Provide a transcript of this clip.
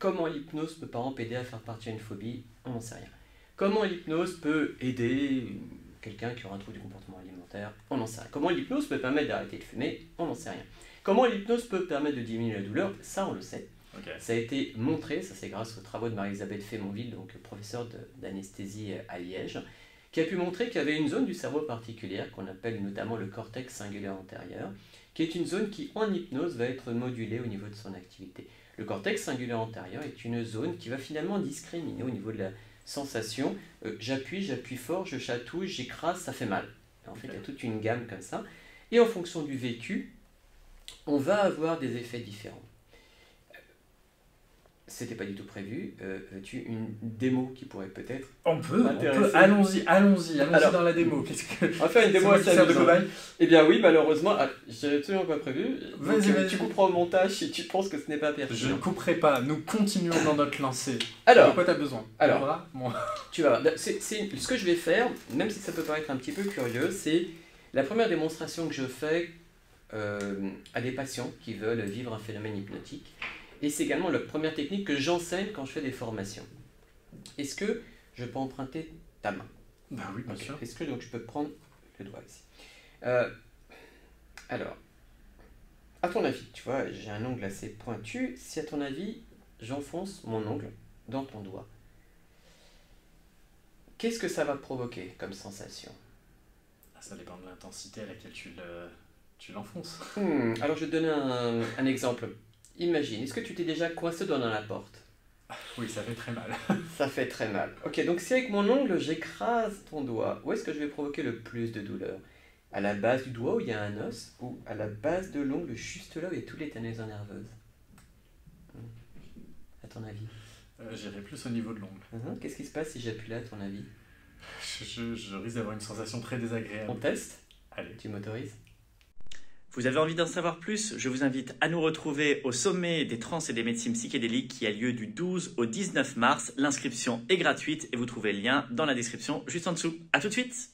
Comment l'hypnose peut par exemple aider à faire partir une phobie? On n'en sait rien. Comment l'hypnose peut aider quelqu'un qui aura un trouble du comportement alimentaire? On n'en sait rien. Comment l'hypnose peut permettre d'arrêter de fumer? On n'en sait rien. Comment l'hypnose peut permettre de diminuer la douleur? Ça, on le sait. Okay. Ça a été montré, ça c'est grâce aux travaux de Marie-Elisabeth Fémonville, donc professeure d'anesthésie à Liège, qui a pu montrer qu'il y avait une zone du cerveau particulière, qu'on appelle notamment le cortex singulaire antérieur, qui est une zone qui, en hypnose, va être modulée au niveau de son activité. Le cortex singulaire antérieur est une zone qui va finalement discriminer au niveau de la sensation. J'appuie fort, je chatouille, j'écrase, ça fait mal. En fait, il y a toute une gamme comme ça. Et en fonction du vécu, on va avoir des effets différents. C'était pas du tout prévu. Veux-tu une démo qui pourrait peut-être m'intéresser? Allons-y dans la démo. On va faire une démo assez amusante. Eh bien oui, malheureusement, je n'avais absolument pas prévu. Vas-y. Tu couperas au montage si tu penses que ce n'est pas pertinent. Je ne couperai pas, nous continuons dans notre lancée. Alors, de quoi tu as besoin? Alors, tu vas voir. Ce que je vais faire, même si ça peut paraître un petit peu curieux, c'est la première démonstration que je fais à des patients qui veulent vivre un phénomène hypnotique. Et c'est également la première technique que j'enseigne quand je fais des formations. Est-ce que je peux emprunter ta main? Bah oui, bien sûr. Est-ce que donc, je peux prendre le doigt ici? Alors, à ton avis, tu vois, j'ai un ongle assez pointu. Si à ton avis, j'enfonce mon ongle dans ton doigt, qu'est-ce que ça va provoquer comme sensation? Ça dépend de l'intensité à laquelle tu l'enfonces. Alors, je vais te donner un exemple. Imagine, est-ce que tu t'es déjà coincé dans la porte? Oui, ça fait très mal. Ça fait très mal. Ok, donc si avec mon ongle j'écrase ton doigt, où est-ce que je vais provoquer le plus de douleur? À la base du doigt où il y a un os, ou à la base de l'ongle juste là où il y a toutes les terminaisons nerveuses? À ton avis? J'irai plus au niveau de l'ongle. Qu'est-ce qui se passe si j'appuie là, à ton avis? Je risque d'avoir une sensation très désagréable. On teste? Allez. Tu m'autorises? Vous avez envie d'en savoir plus? Je vous invite à nous retrouver au sommet des trans et des médecines psychédéliques qui a lieu du 12 au 19 mars. L'inscription est gratuite et vous trouvez le lien dans la description juste en dessous. À tout de suite!